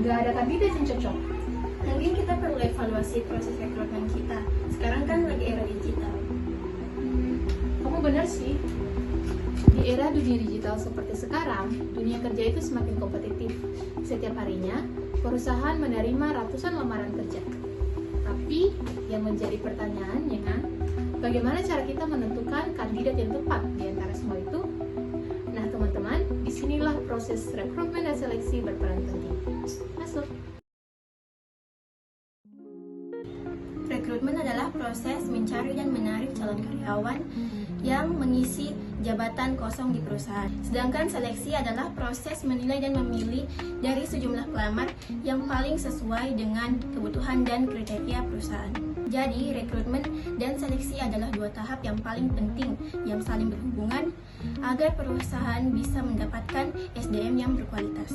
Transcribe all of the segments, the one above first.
nggak ada kandidat yang cocok. Mungkin kita perlu evaluasi proses rekrutmen kita. Sekarang kan lagi era digital. Kamu benar sih. Di era dunia digital seperti sekarang, dunia kerja itu semakin kompetitif. Setiap harinya, perusahaan menerima ratusan lamaran kerja. Tapi, yang menjadi pertanyaannya, bagaimana cara kita menentukan kandidat yang tepat di antara semua itu? Nah, teman-teman, disinilah proses rekrutmen dan seleksi berperan penting. Masuk. Rekrutmen adalah proses mencari dan menarik calon karyawan yang mengisi jabatan kosong di perusahaan. Sedangkan seleksi adalah proses menilai dan memilih dari sejumlah pelamar yang paling sesuai dengan kebutuhan dan kriteria perusahaan. Jadi, rekrutmen dan seleksi adalah dua tahap yang paling penting yang saling berhubungan agar perusahaan bisa mendapatkan SDM yang berkualitas.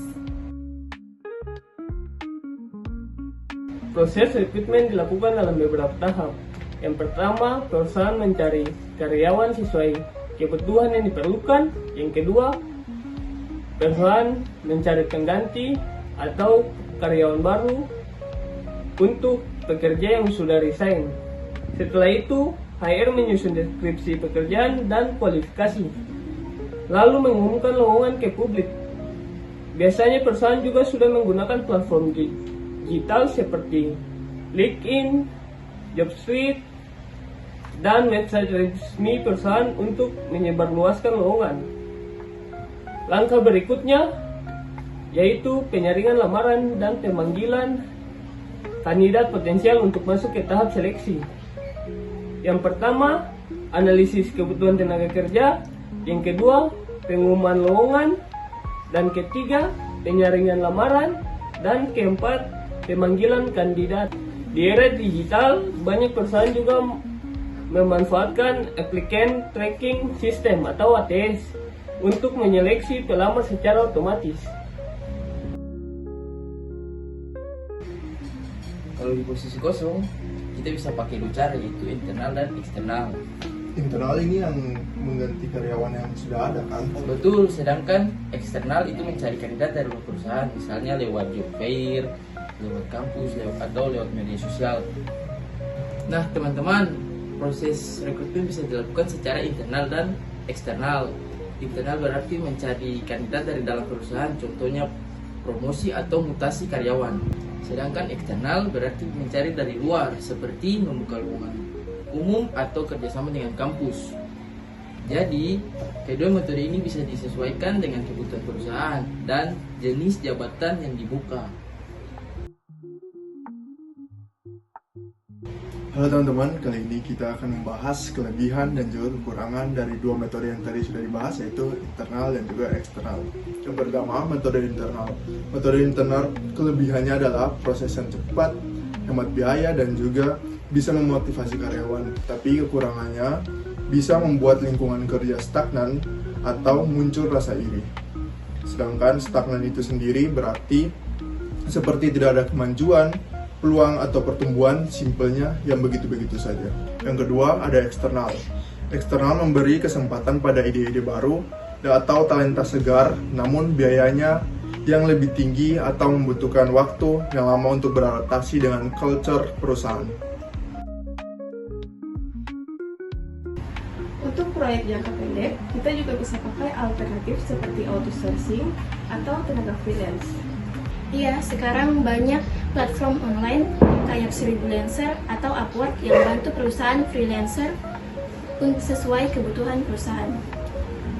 Proses rekrutmen dilakukan dalam beberapa tahap. Yang pertama, perusahaan mencari karyawan sesuai kebutuhan yang diperlukan. Yang kedua, perusahaan mencari pengganti atau karyawan baru untuk pekerja yang sudah resign. Setelah itu, HR menyusun deskripsi pekerjaan dan kualifikasi, lalu mengumumkan lowongan ke publik. Biasanya perusahaan juga sudah menggunakan platform digital seperti LinkedIn, JobStreet, dan website resmi perusahaan untuk menyebarluaskan lowongan. Langkah berikutnya yaitu penyaringan lamaran dan pemanggilan kandidat potensial untuk masuk ke tahap seleksi. Yang pertama, analisis kebutuhan tenaga kerja. Yang kedua, pengumuman lowongan. Dan ketiga, penyaringan lamaran. Dan keempat, pemanggilan kandidat. Di era digital, banyak perusahaan juga memanfaatkan applicant tracking system atau ATS untuk menyeleksi pelamar secara otomatis. Kalau di posisi kosong, kita bisa pakai dua cara, yaitu internal dan eksternal. Internal ini yang mengganti karyawan yang sudah ada kan? Betul, sedangkan eksternal itu mencari kandidat dari luar perusahaan, misalnya lewat job fair, lewat kampus, atau lewat media sosial. Nah, teman-teman, proses rekrutmen bisa dilakukan secara internal dan eksternal. Internal berarti mencari kandidat dari dalam perusahaan, contohnya promosi atau mutasi karyawan. Sedangkan eksternal berarti mencari dari luar, seperti membuka lowongan umum atau kerjasama dengan kampus. Jadi, kedua metode ini bisa disesuaikan dengan kebutuhan perusahaan dan jenis jabatan yang dibuka. Halo teman-teman, kali ini kita akan membahas kelebihan dan juga kekurangan dari dua metode yang tadi sudah dibahas, yaitu internal dan juga eksternal. Yang pertama, metode internal. Metode internal kelebihannya adalah proses yang cepat, hemat biaya, dan juga bisa memotivasi karyawan. Tapi kekurangannya bisa membuat lingkungan kerja stagnan atau muncul rasa iri. Sedangkan stagnan itu sendiri berarti seperti tidak ada kemajuan, peluang atau pertumbuhan, simpelnya yang begitu-begitu saja. Yang kedua, ada eksternal. Eksternal memberi kesempatan pada ide-ide baru atau talenta segar, namun biayanya yang lebih tinggi atau membutuhkan waktu yang lama untuk beradaptasi dengan culture perusahaan. Untuk proyek jangka pendek, kita juga bisa pakai alternatif seperti outsourcing atau tenaga freelance. Iya, sekarang banyak platform online kayak Freelancer atau Upwork yang bantu perusahaan freelancer untuk sesuai kebutuhan perusahaan.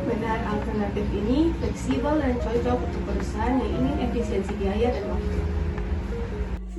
Benar, alternatif ini fleksibel dan cocok untuk perusahaan yang ingin efisiensi biaya dan waktu.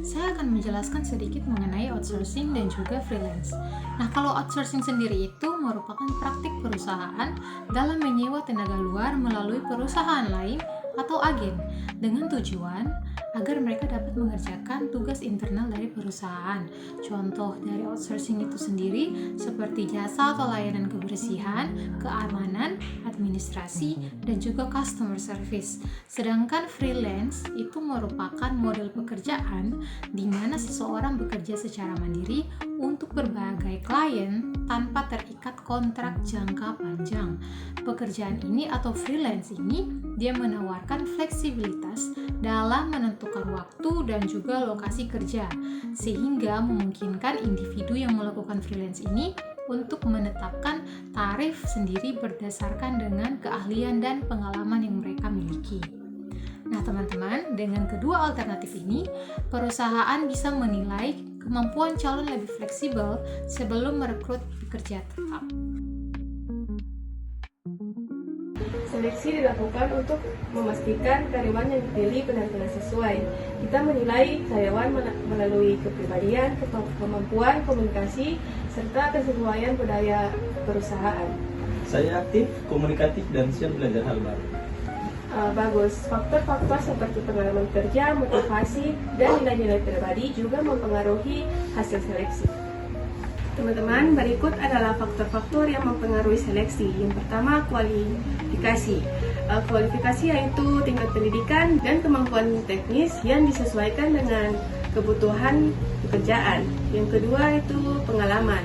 Saya akan menjelaskan sedikit mengenai outsourcing dan juga freelance. Nah, kalau outsourcing sendiri itu merupakan praktik perusahaan dalam menyewa tenaga luar melalui perusahaan lain atau agen dengan tujuan agar mereka dapat mengerjakan tugas internal dari perusahaan. Contoh dari outsourcing itu sendiri seperti jasa atau layanan kebersihan, keamanan, administrasi, dan juga customer service. Sedangkan freelance itu merupakan model pekerjaan di mana seseorang bekerja secara mandiri untuk berbagai klien tanpa terikat kontrak jangka panjang. Pekerjaan ini atau freelance ini dia menawarkan fleksibilitas dalam menentukan waktu dan juga lokasi kerja, sehingga memungkinkan individu yang melakukan freelance ini untuk menetapkan tarif sendiri berdasarkan dengan keahlian dan pengalaman yang mereka miliki. Nah teman-teman, dengan kedua alternatif ini, perusahaan bisa menilai kemampuan calon lebih fleksibel sebelum merekrut pekerja tetap. Seleksi dilakukan untuk memastikan karyawan yang dipilih benar-benar sesuai. Kita menilai karyawan melalui kepribadian, kemampuan komunikasi, serta kesesuaian budaya perusahaan. Saya aktif, komunikatif, dan siap belajar hal baru. Bagus. Faktor-faktor seperti pengalaman kerja, motivasi, dan nilai-nilai pribadi juga mempengaruhi hasil seleksi. Teman-teman, berikut adalah faktor-faktor yang mempengaruhi seleksi. Yang pertama, kualifikasi. Kualifikasi yaitu tingkat pendidikan dan kemampuan teknis yang disesuaikan dengan kebutuhan pekerjaan. Yang kedua itu pengalaman,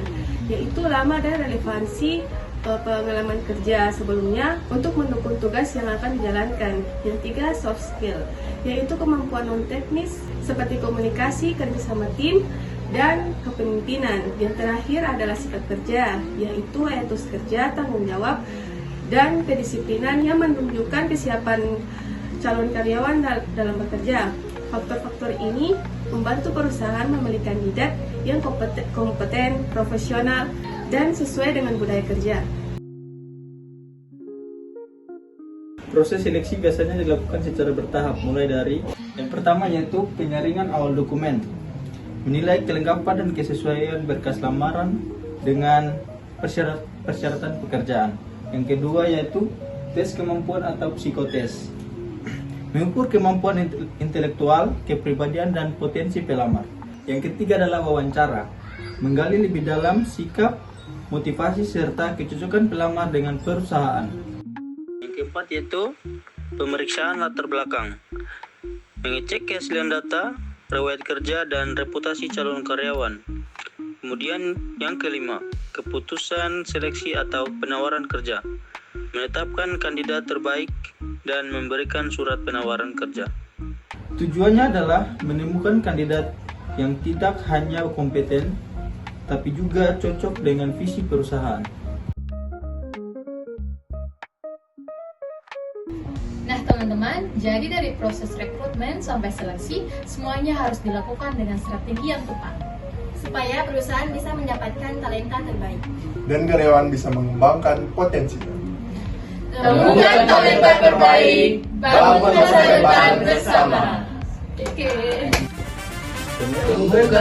yaitu lama dan relevansi pengalaman kerja sebelumnya untuk mendukung tugas yang akan dijalankan. Yang tiga, soft skill, yaitu kemampuan non-teknis seperti komunikasi, kerja sama tim, dan kepemimpinan. Yang terakhir adalah sikap kerja, yaitu etos kerja, tanggung jawab, dan kedisiplinan yang menunjukkan kesiapan calon karyawan dalam bekerja. Faktor-faktor ini membantu perusahaan memilih kandidat yang kompeten, profesional, dan sesuai dengan budaya kerja. Proses seleksi biasanya dilakukan secara bertahap, mulai dari yang pertama yaitu penyaringan awal dokumen, menilai kelengkapan dan kesesuaian berkas lamaran dengan persyaratan pekerjaan. Yang kedua yaitu tes kemampuan atau psikotes, mengukur kemampuan intelektual, kepribadian, dan potensi pelamar. Yang ketiga adalah wawancara, menggali lebih dalam sikap, motivasi, serta kecocokan pelamar dengan perusahaan. Yang keempat yaitu pemeriksaan latar belakang, mengecek keaslian data, riwayat kerja, dan reputasi calon karyawan. Kemudian yang kelima, keputusan seleksi atau penawaran kerja, menetapkan kandidat terbaik dan memberikan surat penawaran kerja. Tujuannya adalah menemukan kandidat yang tidak hanya kompeten, tapi juga cocok dengan visi perusahaan. Nah teman-teman, jadi dari proses rekrutmen sampai seleksi, semuanya harus dilakukan dengan strategi yang tepat, supaya perusahaan bisa mendapatkan talenta terbaik. Dan karyawan bisa mengembangkan potensinya. Temukan talenta terbaik, bangun masa depan bersama. Oke. Temukan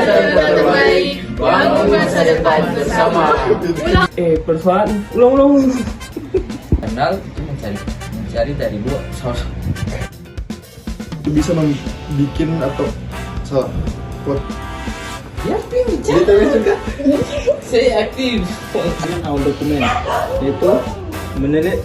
talenta terbaik, bangun masa depan bersama. Perusahaan, ulang. Kenal itu mencari dari dua sosok. Bisa membuat atau salah Ya, saya aktif. Awal dokumen yaitu menilai